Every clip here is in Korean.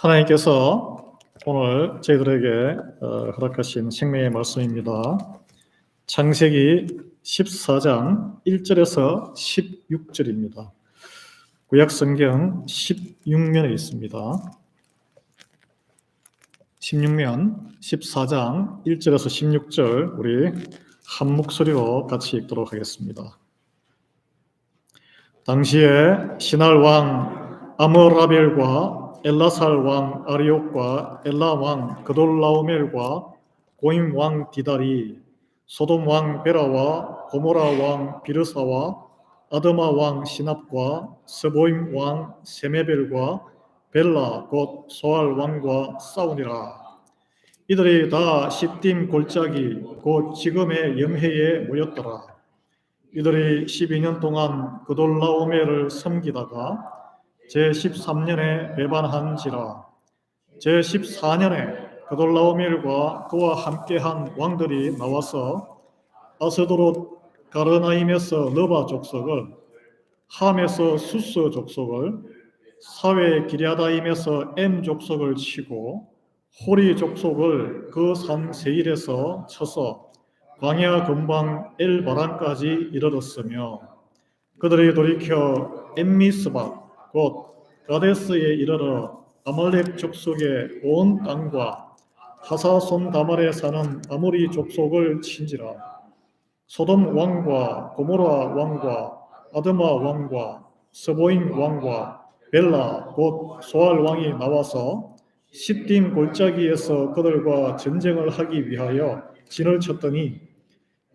하나님께서 오늘 저희들에게 허락하신 생명의 말씀입니다. 창세기 14장 1절에서 16절입니다. 구약성경 16면에 있습니다. 16면 14장 1절에서 16절 우리 한 목소리로 같이 읽도록 하겠습니다. 당시에 시날 왕 아므라벨과 엘라살 왕 아리옥과 엘라 왕 그돌라오멜과 고임 왕 디달이 소돔 왕 베라와 고모라 왕 비르사와 아드마 왕 시납과 스보임 왕 세메벨과 벨라 곧 소알 왕과 싸우니라. 이들이 다 시딤 골짜기 곧 지금의 염해에 모였더라. 이들이 12년 동안 그돌라오멜을 섬기다가 제13년에 배반한지라. 제14년에 그돌라오멜과 그와 함께한 왕들이 나와서 아스도롯 가르나임에서 느바 족속을, 함에서 수스 족속을, 사웨 기랴다임에서 엠 족속을 치고 호리 족속을 그 산 세일에서 쳐서 광야 근방 엘바란까지 이르렀으며 그들이 돌이켜 엠미스박 곧 가데스에 이르러 아말렉 족속의 온 땅과 하사손 다말에 사는 아모리 족속을 친지라. 소돔 왕과 고모라 왕과 아드마 왕과 스보임 왕과 벨라 곧 소알 왕이 나와서 시딤 골짜기에서 그들과 전쟁을 하기 위하여 진을 쳤더니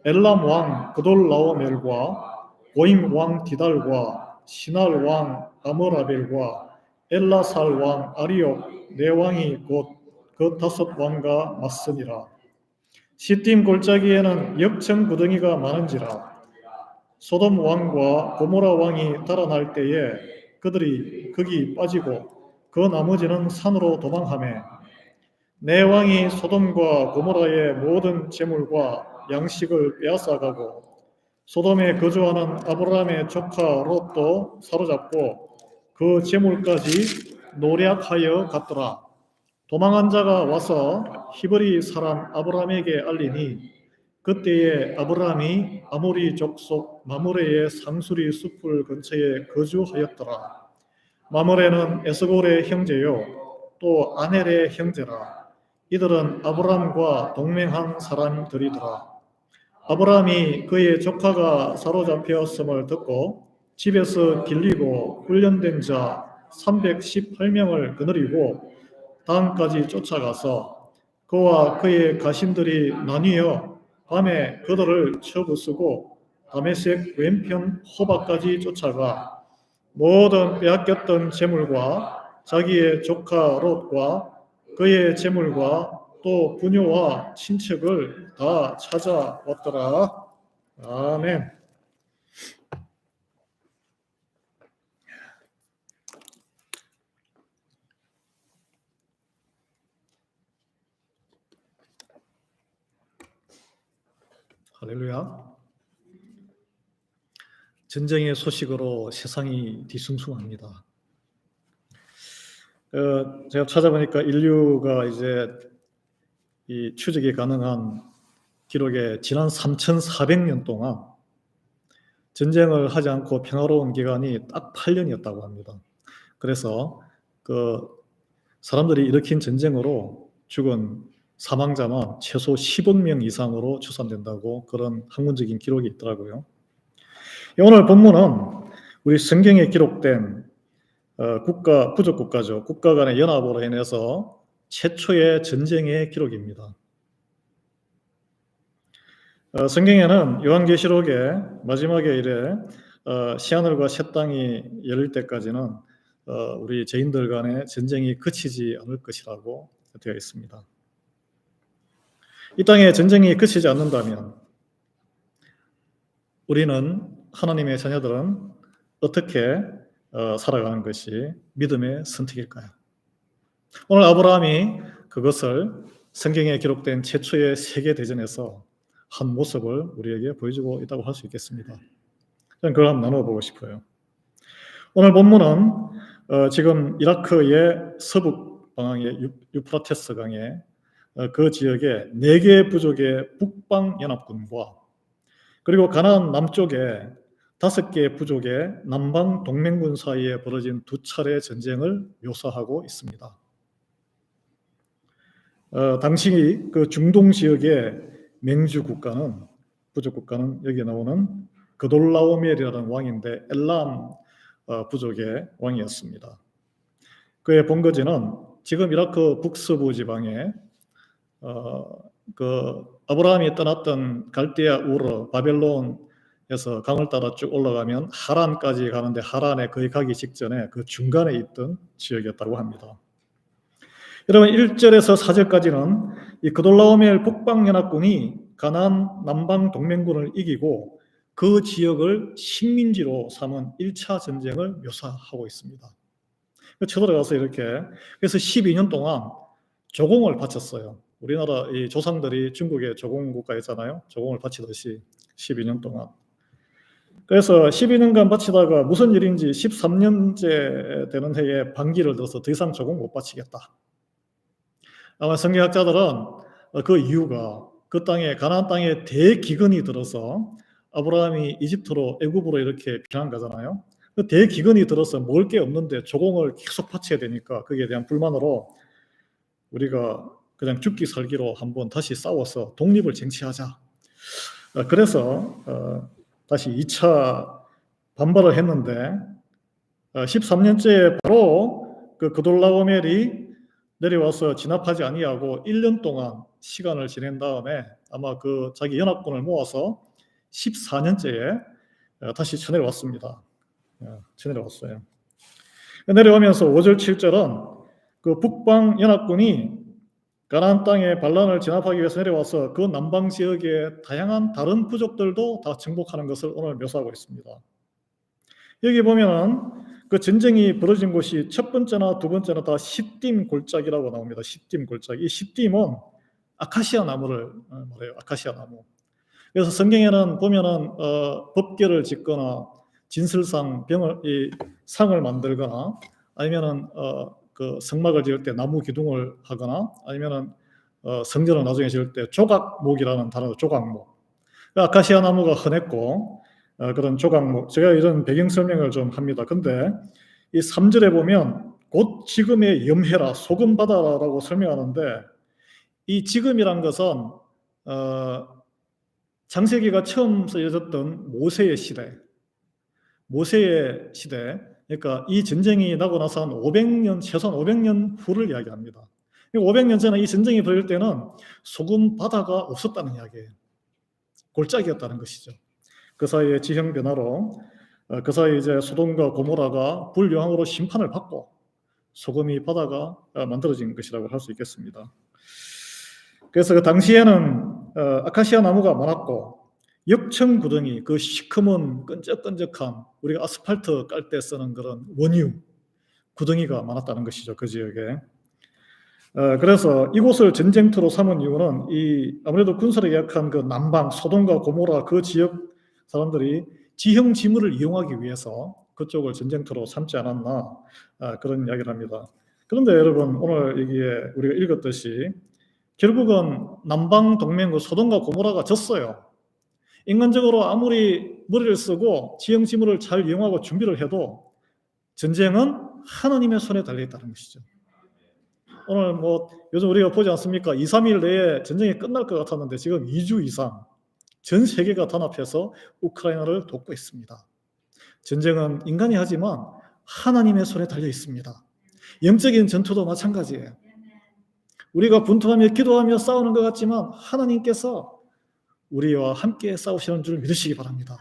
엘람 왕 그돌라오멜과 고임 왕 디달과 시날 왕 아므라벨과 엘라살 왕 아리옥 네 왕이 곧 그 다섯 왕과 맞으니라. 시딤 골짜기에는 역청 구덩이가 많은지라. 소돔 왕과 고모라 왕이 달아날 때에 그들이 거기 빠지고 그 나머지는 산으로 도망하매 네 왕이 소돔과 고모라의 모든 재물과 양식을 빼앗아가고 소돔에 거주하는 아브라함의 조카 롯도 사로잡고 그 재물까지 노략하여 갔더라. 도망한 자가 와서 히브리 사람 아브라함에게 알리니 그때에 아브라함이 아모리 족속 마므레의 상수리 숲을 근처에 거주하였더라. 마므레는 에스골의 형제요 또 아넬의 형제라. 이들은 아브라함과 동맹한 사람들이더라. 아브라함이 그의 조카가 사로잡혔음을 듣고 집에서 길리고 훈련된 자 318명을 거느리고 단까지 쫓아가서 그와 그의 가신들이 나뉘어 밤에 그들을 쳐부수고 다메섹 왼편 호바까지 쫓아가 모든 빼앗겼던 재물과 자기의 조카 롯과 그의 재물과 또 부녀와 친척을 다 찾아왔더라. 아멘. 할렐루야. 전쟁의 소식으로 세상이 뒤숭숭합니다. 제가 찾아보니까 인류가 이제 이 추적이 가능한 기록에 지난 3,400년 동안 전쟁을 하지 않고 평화로운 기간이 딱 8년이었다고 합니다. 그래서 그 사람들이 일으킨 전쟁으로 죽은 사망자만 최소 10억 명 이상으로 추산된다고 그런 학문적인 기록이 있더라고요. 오늘 본문은 우리 성경에 기록된 국가, 부족국가죠. 국가 간의 연합으로 인해서 최초의 전쟁의 기록입니다. 성경에는 요한계시록의 마지막에 이래 새하늘과 새 땅이 열릴 때까지는 우리 죄인들 간의 전쟁이 그치지 않을 것이라고 되어 있습니다. 이 땅에 전쟁이 그치지 않는다면 우리는 하나님의 자녀들은 어떻게 살아가는 것이 믿음의 선택일까요? 오늘 아브라함이 그것을 성경에 기록된 최초의 세계대전에서 한 모습을 우리에게 보여주고 있다고 할 수 있겠습니다. 저는 그걸 한번 나눠보고 싶어요. 오늘 본문은 지금 이라크의 서북 북방의 유프라테스 강에 그 지역에 4개 부족의 북방 연합군과 그리고 가나안 남쪽에 5개 부족의 남방 동맹군 사이에 벌어진 2차례 전쟁을 묘사하고 있습니다. 당시 그 중동 지역의 맹주 국가는 부족 국가는 여기 나오는 그돌라오멜이라는 왕인데 엘람 부족의 왕이었습니다. 그의 본거지는 지금 이라크 북서부 지방에 그 아브라함이 떠났던 갈대아 우르 바벨론에서 강을 따라 쭉 올라가면 하란까지 가는데 하란에 거의 가기 직전에 그 중간에 있던 지역이었다고 합니다. 여러분 1절에서 4절까지는 이 그돌라오멜 북방연합군이 가나안 남방 동맹군을 이기고 그 지역을 식민지로 삼은 1차 전쟁을 묘사하고 있습니다. 쳐들어가서 이렇게 그래서 12년 동안 조공을 바쳤어요. 우리나라 이 조상들이 중국에 조공국가였잖아요. 조공을 바치듯이 12년 동안. 그래서 12년간 바치다가 무슨 일인지 13년째 되는 해에 반기를 들어서 더 이상 조공 못 바치겠다. 아마 성경학자들은 그 이유가 그 땅에 가나안 땅에 대기근이 들어서 아브라함이 이집트로 애굽으로 이렇게 피난 가잖아요. 그 대기근이 들어서 먹을 게 없는데 조공을 계속 바쳐야 되니까 거기에 대한 불만으로 우리가 그냥 죽기 살기로 한번 다시 싸워서 독립을 쟁취하자. 그래서 다시 2차 반발을 했는데 13년째에 바로 그 그돌라오멜이 내려와서 진압하지 아니하고 1년 동안 시간을 지낸 다음에 아마 그 자기 연합군을 모아서 14년째에 다시 쳐내려왔습니다. 쳐내려왔어요. 내려오면서 5절 7절은 그 북방 연합군이 가나안 땅에 반란을 진압하기 위해서 내려와서 그 남방 지역의 다양한 다른 부족들도 다 정복하는 것을 오늘 묘사하고 있습니다. 여기 보면은 그 전쟁이 벌어진 곳이 첫 번째나 두 번째나 다 시딤 골짜기라고 나옵니다. 시딤 골짜기. 이 시딤은 아카시아 나무를 말해요. 아카시아 나무. 그래서 성경에는 보면은 법궤를 짓거나 진설상 이 상을 만들거나 아니면은 그 성막을 지을 때 나무 기둥을 하거나 아니면은 성전을 나중에 지을 때 조각목이라는 단어로 조각목. 아카시아 나무가 흔했고 그런 조각목. 제가 이런 배경 설명을 좀 합니다. 근데 이 3절에 보면 곧 지금의 염해라 소금 바다라고 설명하는데 이 지금이란 것은 창세기가 처음 쓰여졌던 모세의 시대. 모세의 시대. 그러니까 이 전쟁이 나고 나서 한 500년, 최소한 500년 후를 이야기합니다. 500년 전에 이 전쟁이 벌일 때는 소금 바다가 없었다는 이야기예요. 골짜기였다는 것이죠. 그 사이에 지형 변화로 그 사이 이제 소돔과 고모라가 불영으로 심판을 받고 소금이 바다가 만들어진 것이라고 할 수 있겠습니다. 그래서 그 당시에는 아카시아 나무가 많았고 역청 구덩이, 그 시커먼 끈적끈적한 우리가 아스팔트 깔 때 쓰는 그런 원유 구덩이가 많았다는 것이죠. 그 지역에. 그래서 이곳을 전쟁터로 삼은 이유는 이 아무래도 군사력이 약한 그 남방 소돔과 고모라 그 지역 사람들이 지형 지물을 이용하기 위해서 그쪽을 전쟁터로 삼지 않았나 그런 이야기를 합니다. 그런데 여러분 오늘 여기에 우리가 읽었듯이 결국은 남방 동맹국 소돔과 고모라가 졌어요. 인간적으로 아무리 머리를 쓰고 지형 지물을 잘 이용하고 준비를 해도 전쟁은 하나님의 손에 달려있다는 것이죠. 오늘 뭐 요즘 우리가 보지 않습니까? 2, 3일 내에 전쟁이 끝날 것 같았는데 지금 2주 이상 전 세계가 단합해서 우크라이나를 돕고 있습니다. 전쟁은 인간이 하지만 하나님의 손에 달려 있습니다. 영적인 전투도 마찬가지예요. 우리가 분투하며 기도하며 싸우는 것 같지만 하나님께서 우리와 함께 싸우시는 줄 믿으시기 바랍니다.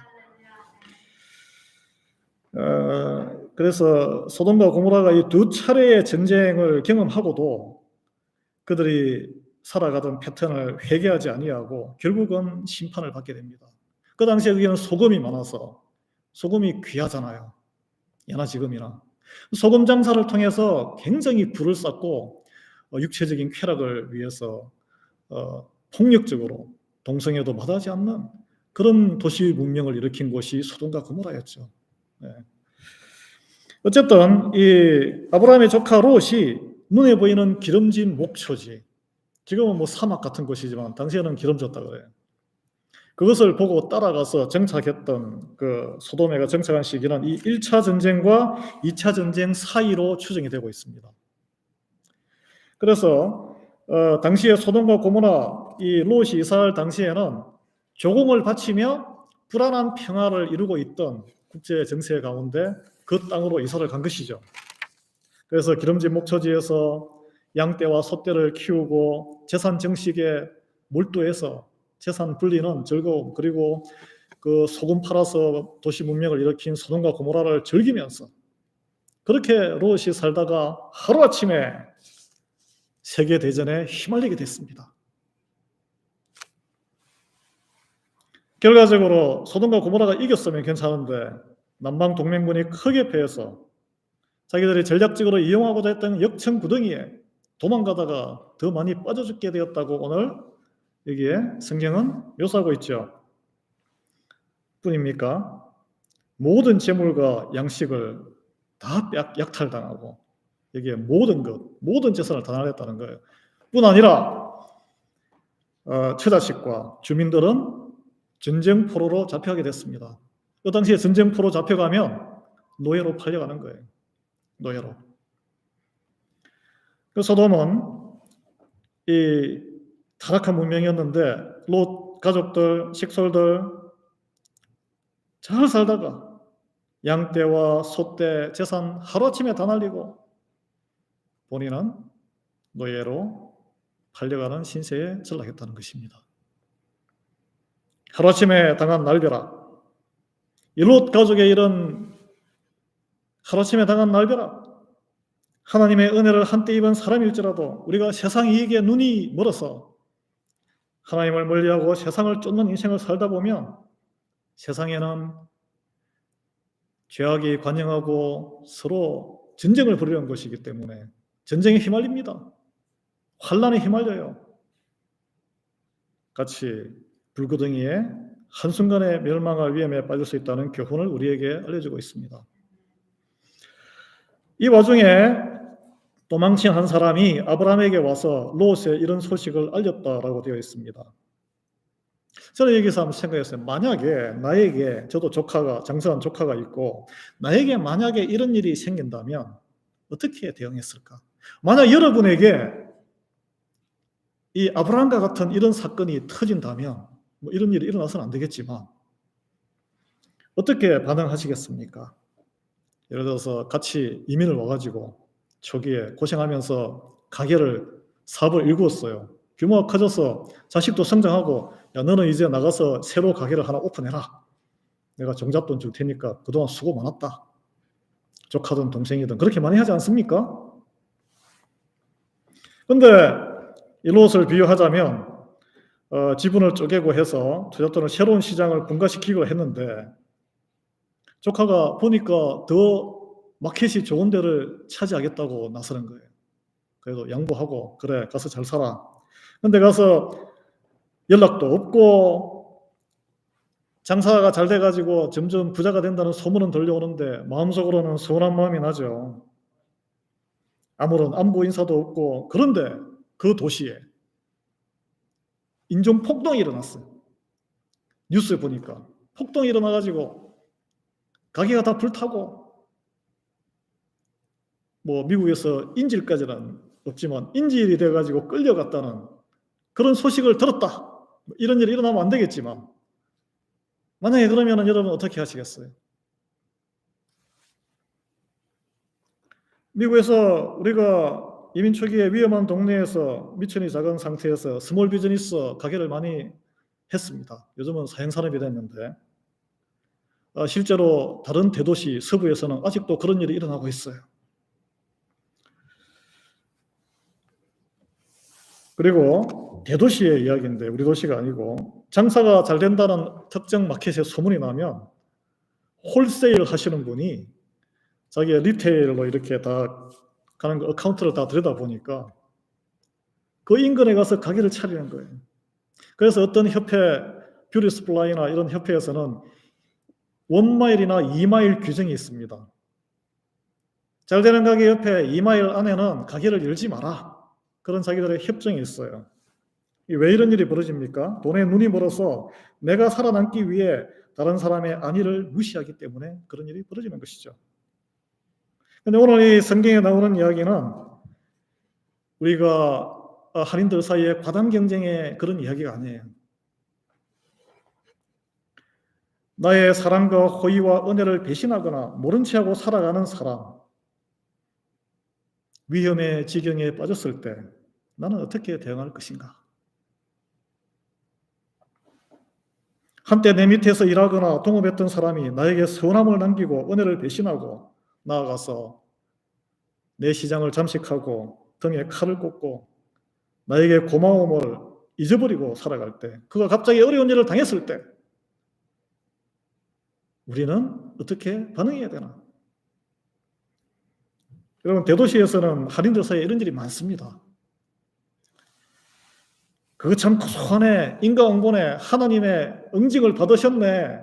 그래서 소돔과 고모라가 이 2차례의 전쟁을 경험하고도 그들이 살아가던 패턴을 회개하지 아니하고 결국은 심판을 받게 됩니다. 그 당시에 거기는 소금이 많아서 소금이 귀하잖아요. 예나 지금이나. 소금 장사를 통해서 굉장히 부를 쌓고 육체적인 쾌락을 위해서 폭력적으로 동성애도 마다하지 않는 그런 도시 문명을 일으킨 곳이 소돔과 고모라였죠. 네. 어쨌든 이 아브라함의 조카 롯이 눈에 보이는 기름진 목초지, 지금은 뭐 사막 같은 곳이지만 당시에는 기름졌다 그래요. 그것을 보고 따라가서 정착했던 그 소돔에가 정착한 시기는 이 1차 전쟁과 2차 전쟁 사이로 추정이 되고 있습니다. 그래서 당시에 소돔과 고모라, 이 롯이 이사할 당시에는 조공을 바치며 불안한 평화를 이루고 있던 국제 정세 가운데 그 땅으로 이사를 간 것이죠. 그래서 기름진 목초지에서 양떼와 소떼를 키우고 재산 정식에 몰두해서 재산 분리는 즐거움, 그리고 그 소금 팔아서 도시 문명을 일으킨 소돔과 고모라를 즐기면서 그렇게 롯이 살다가 하루아침에 세계대전에 휘말리게 됐습니다. 결과적으로 소돔과 고모라가 이겼으면 괜찮은데 남방 동맹군이 크게 패해서 자기들이 전략적으로 이용하고자 했던 역청구덩이에 도망가다가 더 많이 빠져 죽게 되었다고 오늘 여기에 성경은 묘사하고 있죠. 뿐입니까? 모든 재물과 양식을 다 약탈당하고 여기에 모든 것, 모든 재산을 다 날렸다는 거예요. 뿐 아니라 처자식과 주민들은 전쟁포로로 잡혀가게 됐습니다. 그 당시에 전쟁포로 잡혀가면 노예로 팔려가는 거예요. 노예로. 그 소돔은 이 타락한 문명이었는데 롯 가족들, 식솔들 잘 살다가 양떼와 소떼 재산 하루아침에 다 날리고 본인은 노예로 팔려가는 신세에 전락했다는 것입니다. 하루아침에 당한 날벼락, 이 롯 가족의 이런 하루아침에 당한 날벼락, 하나님의 은혜를 한때 입은 사람일지라도 우리가 세상 이익에 눈이 멀어서 하나님을 멀리하고 세상을 쫓는 인생을 살다 보면 세상에는 죄악이 관영하고 서로 전쟁을 벌이는 것이기 때문에 전쟁에 휘말립니다. 환란에 휘말려요. 같이 불구덩이에 한순간에 멸망할 위험에 빠질 수 있다는 교훈을 우리에게 알려주고 있습니다. 이 와중에 도망친 한 사람이 아브라함에게 와서 롯의 이런 소식을 알렸다라고 되어 있습니다. 저는 여기서 한번 생각했어요. 만약에 나에게, 저도 장성한 조카가 있고 나에게 만약에 이런 일이 생긴다면 어떻게 대응했을까? 만약 여러분에게 이 아브라함과 같은 이런 사건이 터진다면 뭐 이런 일이 일어나서는 안 되겠지만 어떻게 반응하시겠습니까? 예를 들어서 같이 이민을 와가지고 초기에 고생하면서 사업을 일구었어요. 규모가 커져서 자식도 성장하고 야 너는 이제 나가서 새로 가게를 하나 오픈해라. 내가 종잣돈 줄 테니까 그동안 수고 많았다. 조카든 동생이든 그렇게 많이 하지 않습니까? 근데 이 롯을 비유하자면 지분을 쪼개고 해서 투자돈을 새로운 시장을 분가시키고 했는데 조카가 보니까 더 마켓이 좋은 데를 차지하겠다고 나서는 거예요. 그래도 양보하고 그래 가서 잘 살아. 근데 가서 연락도 없고 장사가 잘 돼가지고 점점 부자가 된다는 소문은 들려오는데 마음속으로는 서운한 마음이 나죠. 아무런 안부 인사도 없고. 그런데 그 도시에 인종 폭동이 일어났어요. 뉴스에 보니까 폭동이 일어나가지고 가게가 다 불타고 뭐 미국에서 인질까지는 없지만 인질이 돼가지고 끌려갔다는 그런 소식을 들었다. 이런 일이 일어나면 안 되겠지만 만약에 그러면 여러분 어떻게 하시겠어요? 미국에서 우리가 이민 초기에 위험한 동네에서 미천이 작은 상태에서 스몰 비즈니스 가게를 많이 했습니다. 요즘은 사행산업이 됐는데 실제로 다른 대도시 서부에서는 아직도 그런 일이 일어나고 있어요. 그리고 대도시의 이야기인데 우리 도시가 아니고 장사가 잘 된다는 특정 마켓에 소문이 나면 홀세일 하시는 분이 자기의 리테일로 이렇게 다 가는 거 어카운트를 다 들여다보니까 그 인근에 가서 가게를 차리는 거예요. 그래서 어떤 협회, 뷰티 스플라이나 이런 협회에서는 1마일이나 2마일 규정이 있습니다. 잘 되는 가게 옆에 2마일 안에는 가게를 열지 마라. 그런 자기들의 협정이 있어요. 왜 이런 일이 벌어집니까? 돈에 눈이 멀어서 내가 살아남기 위해 다른 사람의 안위를 무시하기 때문에 그런 일이 벌어지는 것이죠. 그런데 오늘 이 성경에 나오는 이야기는 우리가 한인들 사이에 과당 경쟁의 그런 이야기가 아니에요. 나의 사랑과 호의와 은혜를 배신하거나 모른 체하고 살아가는 사람, 위험의 지경에 빠졌을 때 나는 어떻게 대응할 것인가? 한때 내 밑에서 일하거나 동업했던 사람이 나에게 서운함을 남기고 은혜를 배신하고 나아가서 내 시장을 잠식하고 등에 칼을 꽂고 나에게 고마움을 잊어버리고 살아갈 때, 그가 갑자기 어려운 일을 당했을 때 우리는 어떻게 반응해야 되나? 여러분, 대도시에서는 한인들 사이에 이런 일이 많습니다. 그거 참 고소하네. 인과응보네. 하나님의 응징을 받으셨네.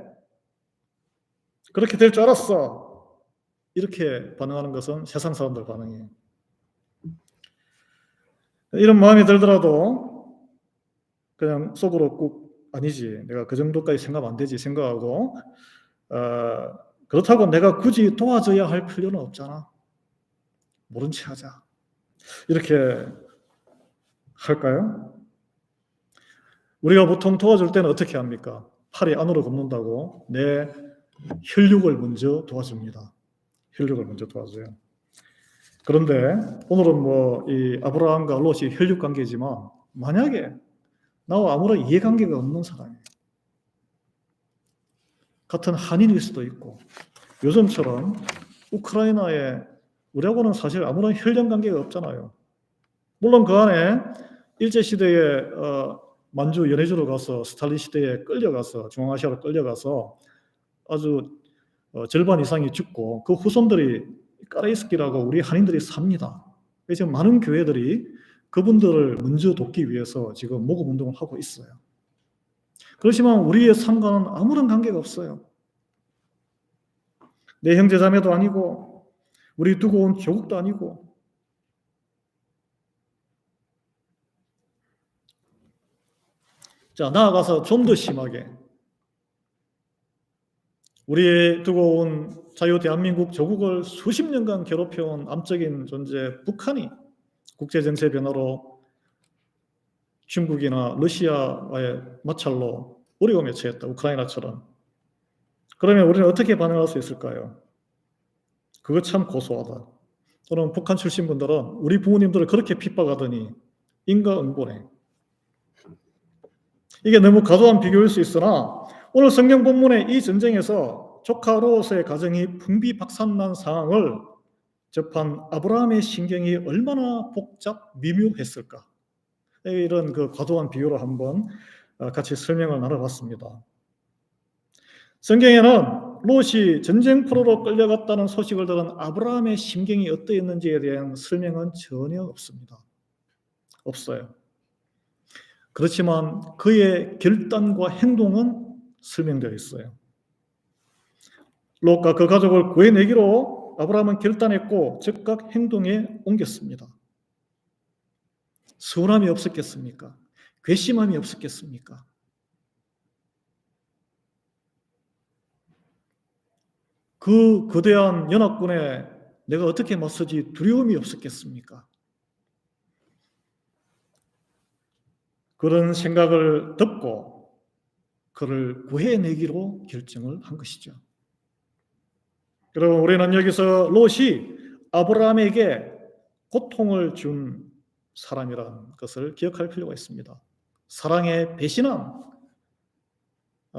그렇게 될 줄 알았어. 이렇게 반응하는 것은 세상 사람들 반응이에요. 이런 마음이 들더라도 그냥 속으로 꼭 아니지. 내가 그 정도까지 생각하면 안 되지 생각하고 그렇다고 내가 굳이 도와줘야 할 필요는 없잖아. 모른 체 하자. 이렇게 할까요? 우리가 보통 도와줄 때는 어떻게 합니까? 팔이 안으로 굽는다고 내 혈육을 먼저 도와줍니다. 혈육을 먼저 도와줘요. 그런데 오늘은 이 아브라함과 롯이 혈육 관계지만 만약에 나와 아무런 이해관계가 없는 사람이에요. 같은 한인일 수도 있고 요즘처럼 우크라이나에 우리하고는 사실 아무런 혈연 관계가 없잖아요. 물론 그 안에 일제시대에 만주 연해주로 가서 스탈린 시대에 끌려가서 중앙아시아로 끌려가서 아주 절반 이상이 죽고 그 후손들이 까레이스키라고 우리 한인들이 삽니다. 그래서 많은 교회들이 그분들을 먼저 돕기 위해서 지금 모금운동을 하고 있어요. 그렇지만 우리의 삶과는 아무런 관계가 없어요. 내 형제자매도 아니고 우리 두고 온 조국도 아니고. 자, 나아가서 좀 더 심하게 우리 두고 온 자유 대한민국 조국을 수십 년간 괴롭혀온 암적인 존재 북한이 국제정세 변화로 중국이나 러시아와의 마찰로 어려움에 처했다. 우크라이나처럼. 그러면 우리는 어떻게 반응할 수 있을까요? 그거 참 고소하다. 또는 북한 출신 분들은 우리 부모님들을 그렇게 핍박하더니 인과응보네. 이게 너무 과도한 비교일 수 있으나 오늘 성경 본문의 이 전쟁에서 조카 롯의 가정이 풍비박산난 상황을 접한 아브라함의 신경이 얼마나 복잡 미묘했을까. 이런 그 과도한 비유로 한번 같이 설명을 나눠봤습니다. 성경에는 롯이 전쟁포로로 끌려갔다는 소식을 들은 아브라함의 심경이 어떠했는지에 대한 설명은 전혀 없습니다. 없어요. 그렇지만 그의 결단과 행동은 설명되어 있어요. 롯과 그 가족을 구해내기로 아브라함은 결단했고 즉각 행동에 옮겼습니다. 서운함이 없었겠습니까? 괘씸함이 없었겠습니까? 그 거대한 연합군에 내가 어떻게 맞서지 두려움이 없었겠습니까? 그런 생각을 듣고 그를 구해내기로 결정을 한 것이죠. 여러분, 우리는 여기서 롯이 아브라함에게 고통을 준 사람이라는 것을 기억할 필요가 있습니다. 사랑에 배신한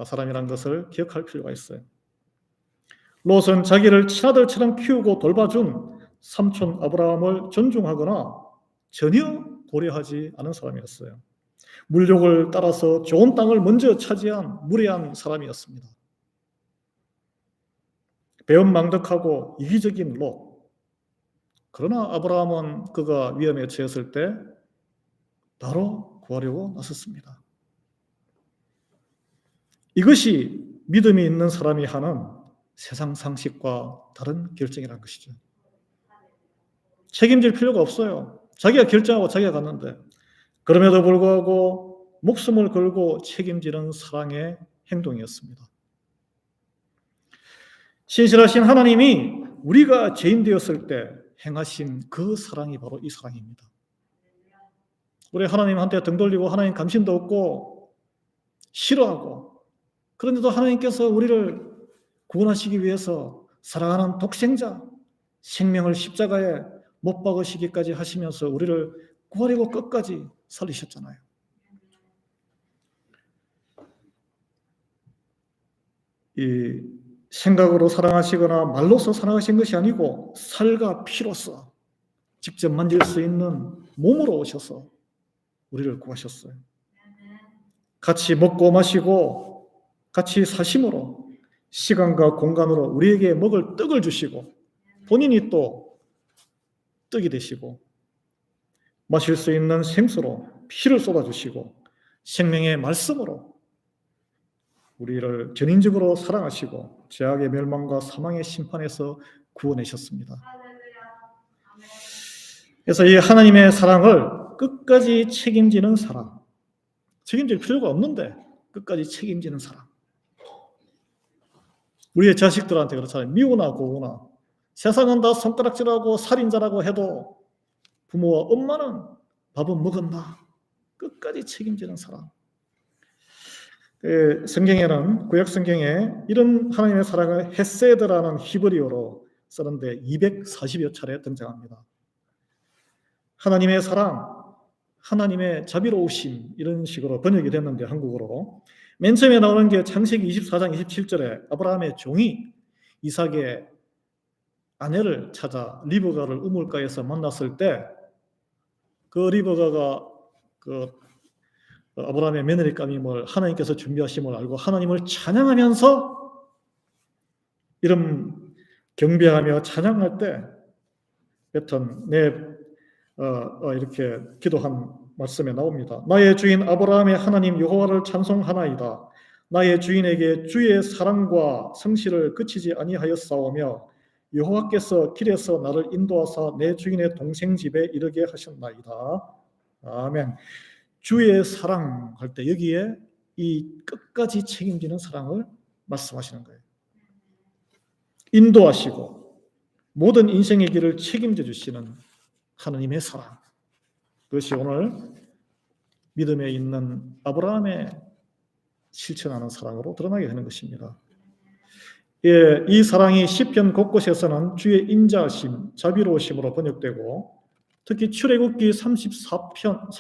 사람이라는 것을 기억할 필요가 있어요. 롯은 자기를 친아들처럼 키우고 돌봐준 삼촌 아브라함을 존중하거나 전혀 고려하지 않은 사람이었어요. 물욕을 따라서 좋은 땅을 먼저 차지한 무례한 사람이었습니다. 배은망덕하고 이기적인 롯. 그러나 아브라함은 그가 위험에 처했을 때 바로 구하려고 나섰습니다. 이것이 믿음이 있는 사람이 하는 세상 상식과 다른 결정이라는 것이죠. 책임질 필요가 없어요. 자기가 결정하고 자기가 갔는데, 그럼에도 불구하고 목숨을 걸고 책임지는 사랑의 행동이었습니다. 신실하신 하나님이 우리가 죄인 되었을 때 행하신 그 사랑이 바로 이 사랑입니다. 우리 하나님한테 등 돌리고 하나님 감심도 없고 싫어하고, 그런데도 하나님께서 우리를 구원하시기 위해서 사랑하는 독생자, 생명을 십자가에 못 박으시기까지 하시면서 우리를 구하려고 끝까지 살리셨잖아요. 이 생각으로 사랑하시거나 말로서 사랑하신 것이 아니고 살과 피로서 직접 만질 수 있는 몸으로 오셔서 우리를 구하셨어요. 같이 먹고 마시고 같이 사심으로 시간과 공간으로 우리에게 먹을 떡을 주시고, 본인이 또 떡이 되시고, 마실 수 있는 생수로 피를 쏟아주시고, 생명의 말씀으로 우리를 전인적으로 사랑하시고 죄악의 멸망과 사망의 심판에서 구원하셨습니다. 그래서 이 하나님의 사랑을 끝까지 책임지는 사랑, 책임질 필요가 없는데 끝까지 책임지는 사랑. 우리의 자식들한테 그렇잖아요. 미우나 고우나 세상은 다 손가락질하고 살인자라고 해도 부모와 엄마는 밥은 먹었나? 끝까지 책임지는 사랑. 성경에는, 구약 성경에 이런 하나님의 사랑을 헤세드라는 히브리어로 쓰는데 240여 차례 등장합니다. 하나님의 사랑, 하나님의 자비로우심, 이런 식으로 번역이 됐는데 한국어로 맨 처음에 나오는 게 창세기 24장 27절에 아브라함의 종이 이삭의 아내를 찾아 리브가를 우물가에서 만났을 때, 그 리브가가 아브라함의 며느리감임을 하나님께서 준비하심을 알고 하나님을 찬양하면서, 이름 경배하며 찬양할 때 뱉은 이렇게 기도한 말씀에 나옵니다. 나의 주인 아브라함의 하나님 여호와를 찬송하나이다. 나의 주인에게 주의 사랑과 성실을 그치지 아니하였사오며 여호와께서 길에서 나를 인도하사 내 주인의 동생 집에 이르게 하셨나이다. 아멘. 주의 사랑 할 때 여기에 이 끝까지 책임지는 사랑을 말씀하시는 거예요. 인도하시고 모든 인생의 길을 책임져 주시는 하나님의 사랑, 그것이 오늘 믿음에 있는 아브라함의 실천하는 사랑으로 드러나게 되는 것입니다. 예, 이 사랑이 시편 곳곳에서는 주의 인자하심, 자비로우심으로 번역되고, 특히 출애굽기 34장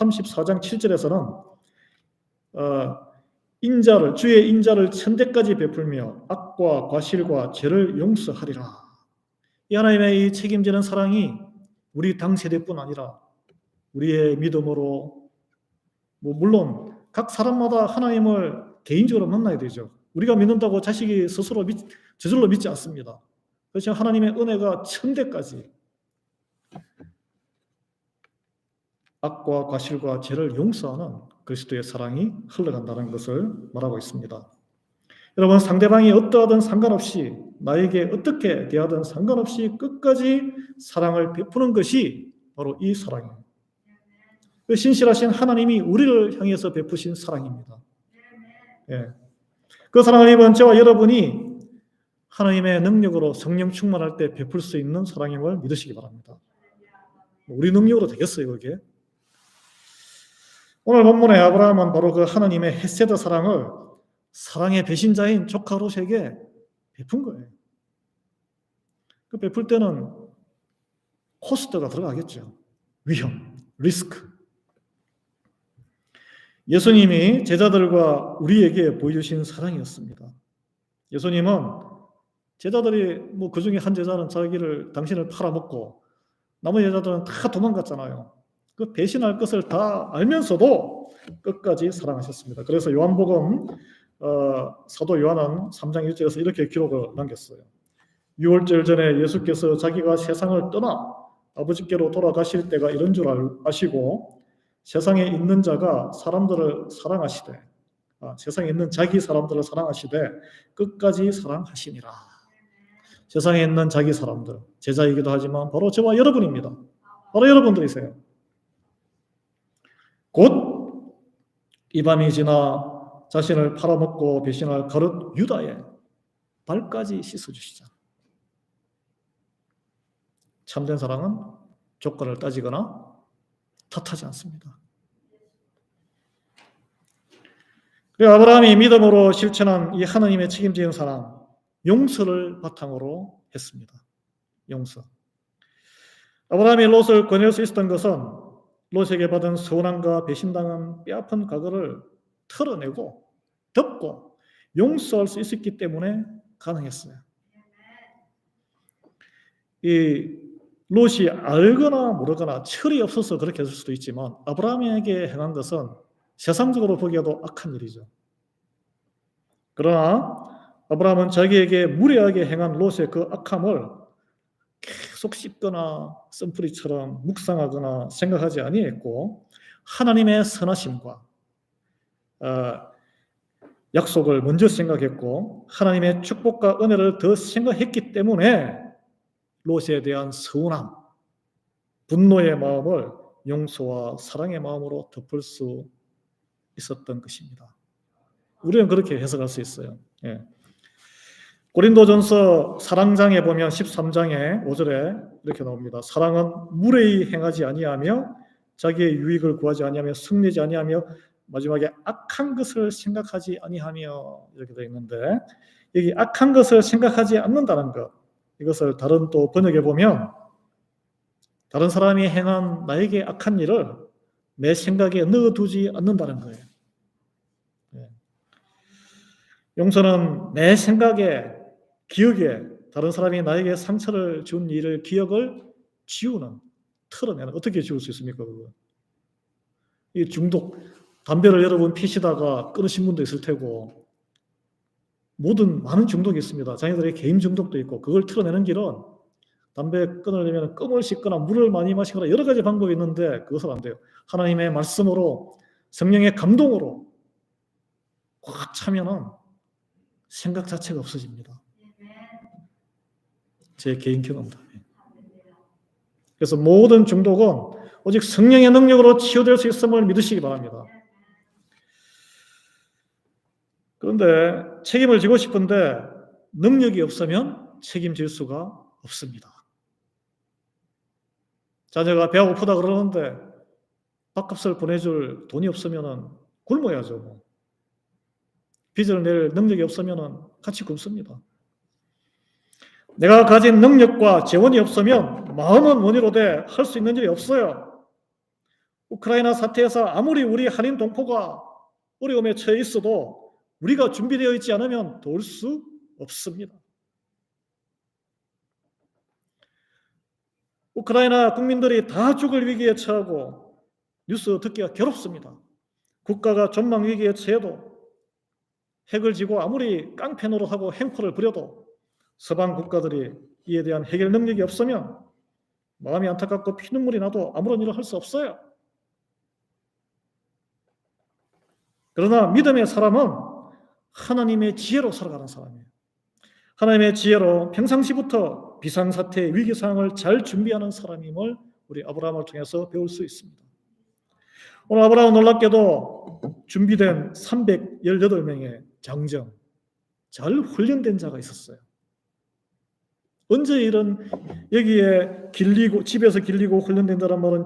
7절에서는 주의 인자를 천대까지 베풀며 악과 과실과 죄를 용서하리라. 이 하나님의 이 책임지는 사랑이 우리 당세대뿐 아니라 우리의 믿음으로, 물론 각 사람마다 하나님을 개인적으로 만나야 되죠. 우리가 믿는다고 자식이 스스로 저절로 믿지 않습니다. 그래서 하나님의 은혜가 천대까지 악과 과실과 죄를 용서하는 그리스도의 사랑이 흘러간다는 것을 말하고 있습니다. 여러분, 상대방이 어떠하든 상관없이, 나에게 어떻게 대하든 상관없이 끝까지 사랑을 베푸는 것이 바로 이 사랑입니다. 그 신실하신 하나님이 우리를 향해서 베푸신 사랑입니다. 예. 그 사랑을 입은 저와 여러분이 하나님의 능력으로 성령 충만할 때 베풀 수 있는 사랑임을 믿으시기 바랍니다. 우리 능력으로 되겠어요, 그게? 오늘 본문의 아브라함은 바로 그 하나님의 헤세드 사랑을 사랑의 배신자인 조카 롯에게 베푼 거예요. 그 베풀 때는 코스트가 들어가겠죠. 위험, 리스크. 예수님이 제자들과 우리에게 보여주신 사랑이었습니다. 예수님은 제자들이 그 중에 한 제자는 당신을 팔아먹고 나머지 제자들은 다 도망갔잖아요. 그 배신할 것을 다 알면서도 끝까지 사랑하셨습니다. 그래서 요한복음 사도 요한은 3장 1절에서 이렇게 기록을 남겼어요. 6월절 전에 예수께서 자기가 세상을 떠나 아버지께로 돌아가실 때가 이런 줄 아시고 세상에 있는 자가 사람들을 사랑하시되 세상에 있는 자기 사람들을 사랑하시되 끝까지 사랑하시니라. 세상에 있는 자기 사람들, 제자이기도 하지만 바로 저와 여러분입니다. 바로 여러분들이세요. 곧 이 밤이 지나 자신을 팔아먹고 배신할 가룟 유다의 발까지 씻어주시잖아. 참된 사랑은 조건을 따지거나 탓하지 않습니다. 그리고 아브라함이 믿음으로 실천한 이 하나님의 책임지는 사랑, 용서를 바탕으로 했습니다. 용서. 아브라함이 롯을 권할 수 있었던 것은 롯에게 받은 서운함과 배신당한 뼈아픈 과거를 털어내고 덮고 용서할 수 있었기 때문에 가능했어요. 이 롯이 알거나 모르거나 철이 없어서 그렇게 했을 수도 있지만 아브라함에게 행한 것은 세상적으로 보기에도 악한 일이죠. 그러나 아브라함은 자기에게 무례하게 행한 롯의 그 악함을 계속 씹거나 썬뿌리처럼 묵상하거나 생각하지 아니했고 하나님의 선하심과 약속을 먼저 생각했고 하나님의 축복과 은혜를 더 생각했기 때문에 롯에 대한 서운함, 분노의 마음을 용서와 사랑의 마음으로 덮을 수 있었던 것입니다. 우리는 그렇게 해석할 수 있어요. 예. 고린도전서 사랑장에 보면 13장에 5절에 이렇게 나옵니다. 사랑은 무례히 행하지 아니하며 자기의 유익을 구하지 아니하며 승리지 아니하며 마지막에 악한 것을 생각하지 아니하며 이렇게 되어 있는데 여기 악한 것을 생각하지 않는다는 것, 이것을 다른 또 번역에 보면 다른 사람이 행한 나에게 악한 일을 내 생각에 넣어두지 않는다는 거예요. 용서는 내 생각에, 기억에 다른 사람이 나에게 상처를 준 일을 기억을 지우는, 털어내는. 어떻게 지울 수 있습니까? 그거? 이 중독, 담배를 여러분 피시다가 끊으신 분도 있을 테고 많은 중독이 있습니다. 자녀들의 개인 중독도 있고 그걸 털어내는 길은 담배 끊으려면 껌을 씹거나 물을 많이 마시거나 여러 가지 방법이 있는데 그것은 안 돼요. 하나님의 말씀으로 성령의 감동으로 꽉 차면은 생각 자체가 없어집니다. 제 개인 경험입니다. 그래서 모든 중독은 오직 성령의 능력으로 치유될 수 있음을 믿으시기 바랍니다. 그런데 책임을 지고 싶은데 능력이 없으면 책임질 수가 없습니다. 자녀가 배가 고프다 그러는데 밥값을 보내줄 돈이 없으면 굶어야죠. 뭐. 빚을 낼 능력이 없으면 같이 굶습니다. 내가 가진 능력과 재원이 없으면 마음은 원이로되 할 수 있는 일이 없어요. 우크라이나 사태에서 아무리 우리 한인 동포가 어려움에 처해 있어도 우리가 준비되어 있지 않으면 도울 수 없습니다. 우크라이나 국민들이 다 죽을 위기에 처하고 뉴스 듣기가 괴롭습니다. 국가가 전망 위기에 처해도 핵을 쥐고 아무리 깡패 노릇하고 행포를 부려도 서방 국가들이 이에 대한 해결 능력이 없으면 마음이 안타깝고 피눈물이 나도 아무런 일을 할 수 없어요. 그러나 믿음의 사람은 하나님의 지혜로 살아가는 사람이에요. 하나님의 지혜로 평상시부터 비상사태, 위기상황을 잘 준비하는 사람임을 우리 아브라함을 통해서 배울 수 있습니다. 오늘 아브라함은 놀랍게도 준비된 318명의 장정, 잘 훈련된 자가 있었어요. 언제 이런 여기에 집에서 길리고 훈련된 자란 말은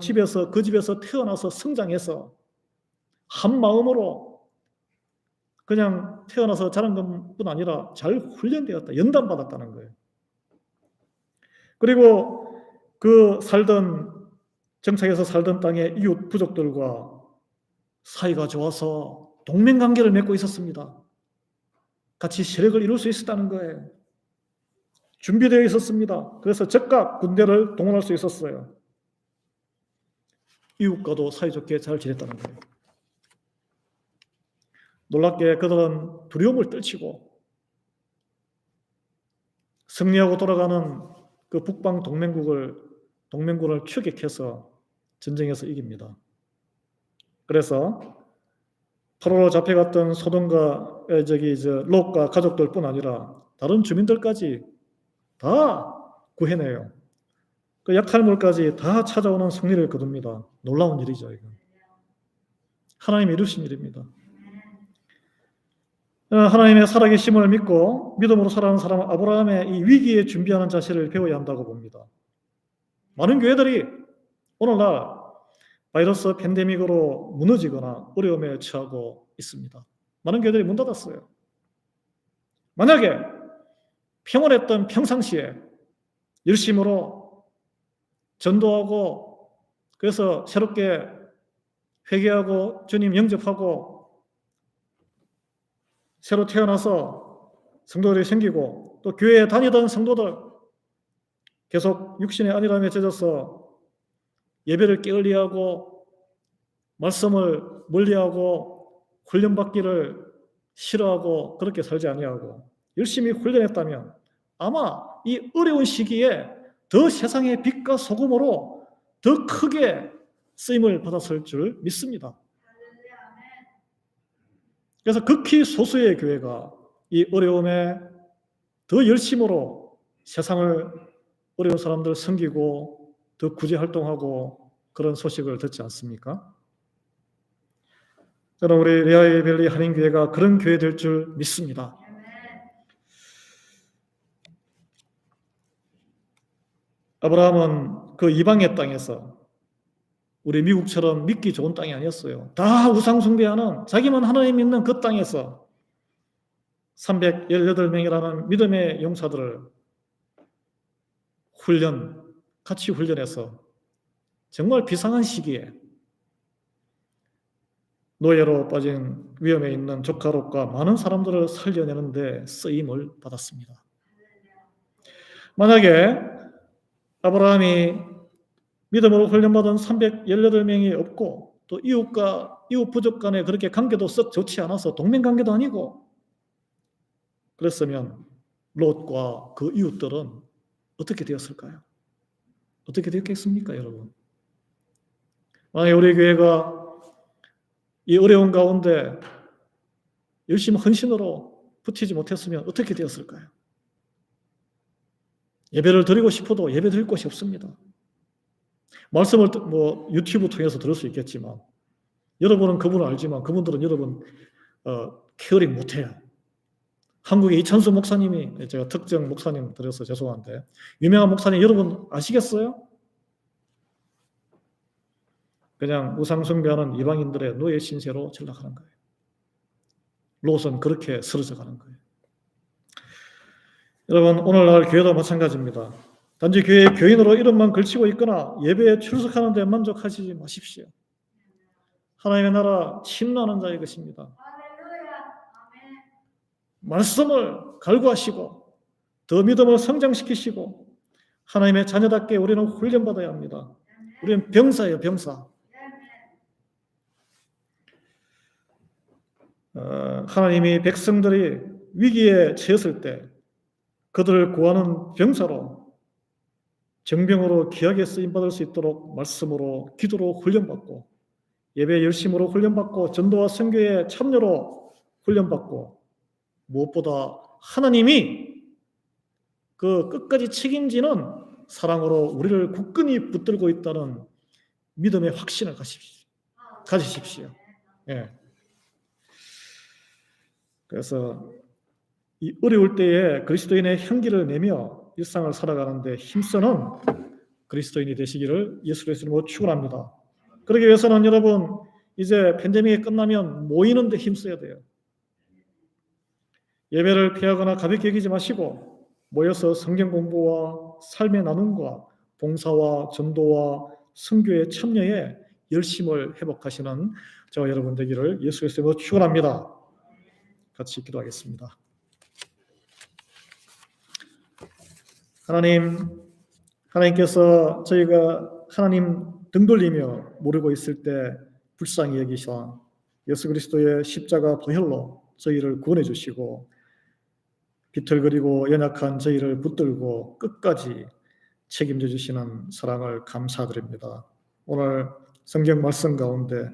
그 집에서 태어나서 성장해서 한 마음으로 그냥 태어나서 자란 것뿐 아니라 잘 훈련되었다, 연단받았다는 거예요. 그리고 정착해서 살던 땅의 이웃 부족들과 사이가 좋아서 동맹관계를 맺고 있었습니다. 같이 세력을 이룰 수 있었다는 거예요. 준비되어 있었습니다. 그래서 즉각 군대를 동원할 수 있었어요. 이웃과도 사이좋게 잘 지냈다는 거예요. 놀랍게 그들은 두려움을 떨치고 승리하고 돌아가는 그 북방 동맹군을 추격해서 전쟁에서 이깁니다. 그래서 포로로 잡혀갔던 소돔과 롯과 가족들뿐 아니라 다른 주민들까지 다 구해내요. 그 약탈물까지 다 찾아오는 승리를 거둡니다. 놀라운 일이죠. 이건 하나님이 이루신 일입니다. 하나님의 살아계심을 믿고 믿음으로 살아가는 사람은 아브라함의 이 위기에 준비하는 자세를 배워야 한다고 봅니다. 많은 교회들이 오늘날 바이러스 팬데믹으로 무너지거나 어려움에 처하고 있습니다. 많은 교회들이 문 닫았어요. 만약에 평온했던 평상시에 열심으로 전도하고 그래서 새롭게 회개하고 주님 영접하고 새로 태어나서 성도들이 생기고 또 교회에 다니던 성도들 계속 육신의 안일함에 젖어서 예배를 게을리하고 말씀을 멀리하고 훈련받기를 싫어하고 그렇게 살지 아니하고 열심히 훈련했다면 아마 이 어려운 시기에 더 세상의 빛과 소금으로 더 크게 쓰임을 받았을 줄 믿습니다. 그래서 극히 소수의 교회가 이 어려움에 더 열심으로 세상을 어려운 사람들 섬기고 더 구제 활동하고 그런 소식을 듣지 않습니까? 저는 우리 레아이밸리 한인교회가 그런 교회 될 줄 믿습니다. 아브라함은 그 이방의 땅에서 우리 미국처럼 믿기 좋은 땅이 아니었어요. 다 우상 숭배하는 자기만 하나님 믿는 그 땅에서 318명이라는 믿음의 용사들을 같이 훈련해서 정말 비상한 시기에 노예로 빠진 위험에 있는 조카롯과 많은 사람들을 살려내는 데 쓰임을 받았습니다. 만약에 아브라함이 믿음으로 훈련받은 318명이 없고 또 이웃 부족 간에 그렇게 관계도 썩 좋지 않아서 동맹관계도 아니고 그랬으면 롯과 그 이웃들은 어떻게 되었을까요? 어떻게 되었겠습니까, 여러분? 만약에 우리 교회가 이 어려운 가운데 열심히 헌신으로 버티지 못했으면 어떻게 되었을까요? 예배를 드리고 싶어도 예배 드릴 곳이 없습니다. 말씀을 유튜브 통해서 들을 수 있겠지만 여러분은 그분을 알지만 그분들은 여러분 케어링 못해요. 한국에 이찬수 목사님이 제가 특정 목사님 드려서 죄송한데 유명한 목사님 여러분 아시겠어요? 그냥 우상 숭배하는 이방인들의 노예 신세로 전락하는 거예요. 롯은 그렇게 쓰러져 가는 거예요. 여러분 오늘날 교회도 마찬가지입니다. 단지 교회의 교인으로 이름만 걸치고 있거나 예배에 출석하는 데 만족하지 마십시오. 하나님의 나라 침노하는 자의 것입니다. 말씀을 갈구하시고 더 믿음을 성장시키시고 하나님의 자녀답게 우리는 훈련받아야 합니다. 우리는 병사예요, 병사. 하나님이 백성들이 위기에 처했을 때 그들을 구하는 병사로 정병으로 귀하게 쓰임받을 수 있도록 말씀으로 기도로 훈련받고 예배 열심으로 훈련받고 전도와 선교에 참여로 훈련받고 무엇보다 하나님이 그 끝까지 책임지는 사랑으로 우리를 굳건히 붙들고 있다는 믿음의 확신을 가지십시오. 예. 그래서 이 어려울 때에 그리스도인의 향기를 내며 일상을 살아가는데 힘쓰는 그리스도인이 되시기를 예수 그리스도로 축원합니다. 그러기 위해서는 여러분 이제 팬데믹이 끝나면 모이는 데 힘써야 돼요. 예배를 피하거나 가볍게 여기지 마시고 모여서 성경 공부와 삶의 나눔과 봉사와 전도와 선교의 참여에 열심을 회복하시는 저와 여러분 되기를 예수 그리스도로 축원합니다. 같이 기도하겠습니다. 하나님께서 저희가 하나님 등 돌리며 모르고 있을 때 불쌍히 여기사 예수 그리스도의 십자가 보혈로 저희를 구원해 주시고 비틀거리고 연약한 저희를 붙들고 끝까지 책임져 주시는 사랑을 감사드립니다. 오늘 성경 말씀 가운데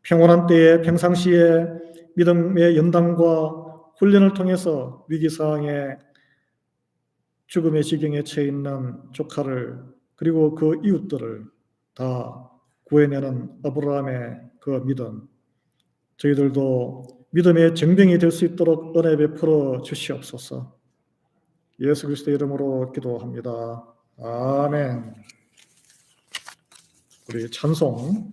평온한 때에 평상시에 믿음의 연단과 훈련을 통해서 위기상황에 죽음의 지경에 처해 있는 조카를 그리고 그 이웃들을 다 구해내는 아브라함의 그 믿음, 저희들도 믿음의 정병이 될 수 있도록 은혜 베풀어 주시옵소서. 예수 그리스도의 이름으로 기도합니다. 아멘. 우리 찬송